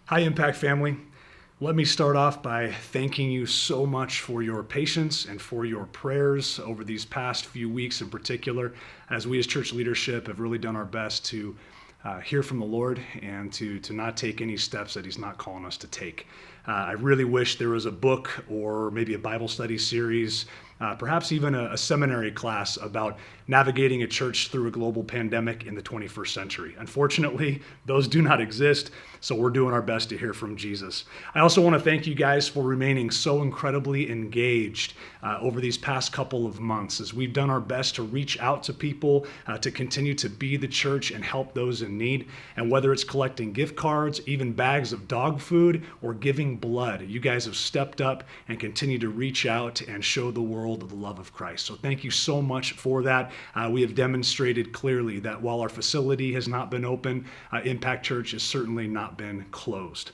Hi, Impact family. Let me start off by thanking you so much for your patience and for your prayers over these past few weeks in particular, as we as church leadership have really done our best to hear from the Lord and to not take any steps that He's not calling us to take. I really wish there was a book or maybe a Bible study series, perhaps even a seminary class about navigating a church through a global pandemic in the 21st century. Unfortunately, those do not exist, so we're doing our best to hear from Jesus. I also want to thank you guys for remaining so incredibly engaged over these past couple of months as we've done our best to reach out to people, to continue to be the church and help those in need. And whether it's collecting gift cards, even bags of dog food, or giving blood, you guys have stepped up and continue to reach out and show the world the love of Christ. So thank you so much for that. We have demonstrated clearly that while our facility has not been open, Impact Church has certainly not been closed.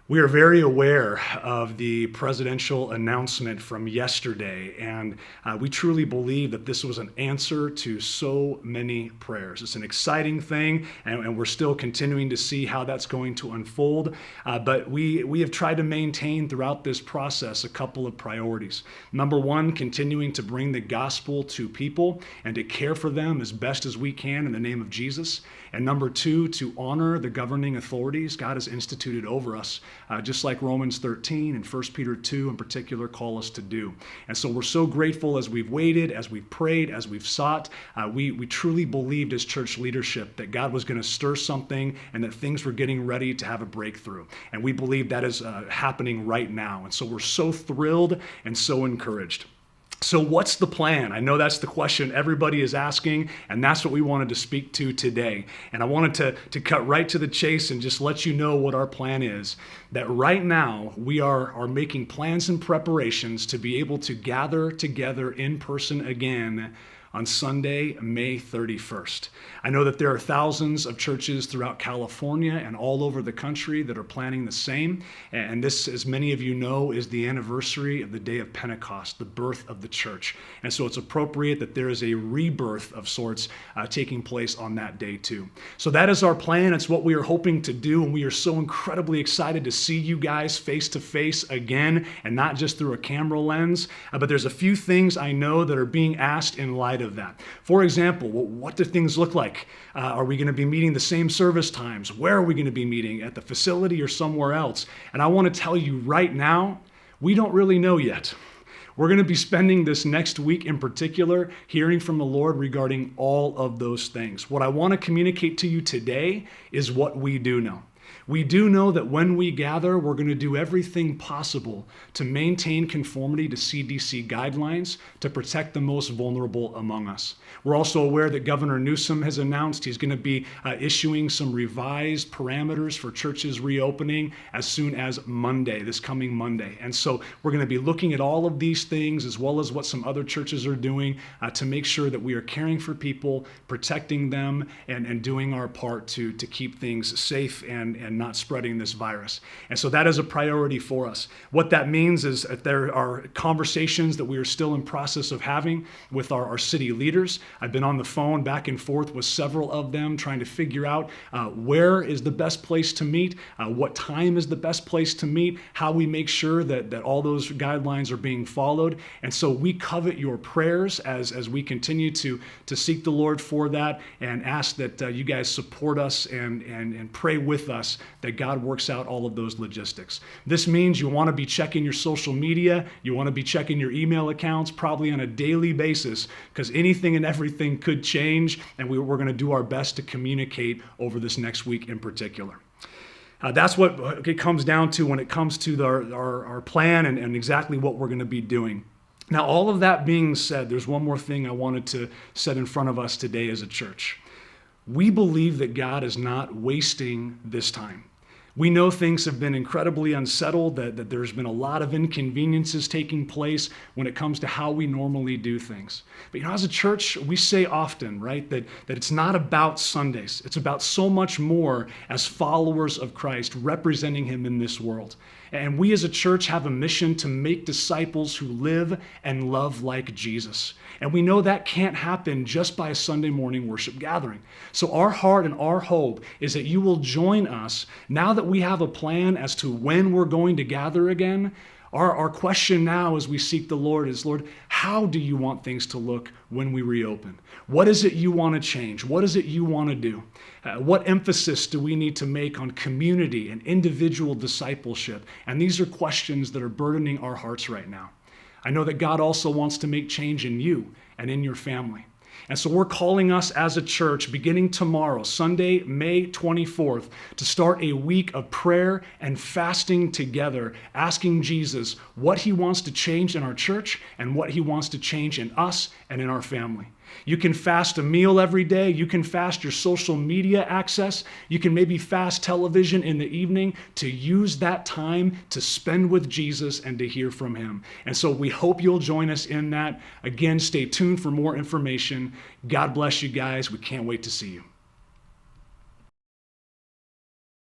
We are very aware of the presidential announcement from yesterday, and we truly believe that this was an answer to so many prayers. It's an exciting thing, and we're still continuing to see how that's going to unfold, but we have tried to maintain throughout this process a couple of priorities. Number one, continuing to bring the gospel to people and to care for them as best as we can in the name of Jesus. And number two, to honor the governing authorities God has instituted over us, just like Romans 13 and 1 Peter 2 in particular call us to do. And so we're so grateful as we've waited, as we've prayed, as we've sought. We truly believed as church leadership that God was going to stir something and that things were getting ready to have a breakthrough. And we believe that is happening right now. And so we're so thrilled and so encouraged. So what's the plan? I know that's the question everybody is asking, and that's what we wanted to speak to today. And I wanted to cut right to the chase and just let you know what our plan is. That right now we are making plans and preparations to be able to gather together in person again on Sunday, May 31st. I know that there are thousands of churches throughout California and all over the country that are planning the same. And this, as many of you know, is the anniversary of the day of Pentecost, the birth of the church. And so it's appropriate that there is a rebirth of sorts taking place on that day too. So that is our plan. It's what we are hoping to do. And we are so incredibly excited to see you guys face to face again and not just through a camera lens. But there's a few things I know that are being asked in light of that. For example, what do things look like? Are we going to be meeting the same service times? Where are we going to be meeting? At the facility or somewhere else? And I want to tell you right now, we don't really know yet. We're going to be spending this next week in particular hearing from the Lord regarding all of those things. What I want to communicate to you today is what we do know. We do know that when we gather, we're going to do everything possible to maintain conformity to CDC guidelines to protect the most vulnerable among us. We're also aware that Governor Newsom has announced he's going to be issuing some revised parameters for churches reopening as soon as Monday, this coming Monday. And so we're going to be looking at all of these things as well as what some other churches are doing to make sure that we are caring for people, protecting them, and doing our part to keep things safe and not spreading this virus. And so that is a priority for us. What that means is that there are conversations that we are still in process of having with our city leaders. I've been on the phone back and forth with several of them trying to figure out where is the best place to meet, what time is the best place to meet, how we make sure that all those guidelines are being followed. And so we covet your prayers as we continue to seek the Lord for that and ask that you guys support us and pray with us that God works out all of those logistics. This means you want to be checking your social media, you want to be checking your email accounts probably on a daily basis because anything and everything could change, and we're going to do our best to communicate over this next week in particular. That's what it comes down to when it comes to our plan and exactly what we're going to be doing. Now, all of that being said, there's one more thing I wanted to set in front of us today as a church. We believe that God is not wasting this time. We know things have been incredibly unsettled, that there's been a lot of inconveniences taking place when it comes to how we normally do things. But as a church, we say often, right, that it's not about Sundays. It's about so much more as followers of Christ representing Him in this world. And we as a church have a mission to make disciples who live and love like Jesus. And we know that can't happen just by a Sunday morning worship gathering. So our heart and our hope is that you will join us now that that we have a plan as to when we're going to gather again, our question now as we seek the Lord is, Lord, how do you want things to look when we reopen? What is it you want to change? What is it you want to do? What emphasis do we need to make on community and individual discipleship? And these are questions that are burdening our hearts right now. I know that God also wants to make change in you and in your family. And so we're calling us as a church beginning tomorrow, Sunday, May 24th, to start a week of prayer and fasting together, asking Jesus what he wants to change in our church and what he wants to change in us and in our family. You can fast a meal every day. You can fast your social media access. You can maybe fast television in the evening to use that time to spend with Jesus and to hear from him. And so we hope you'll join us in that. Again, stay tuned for more information. God bless you guys. We can't wait to see you.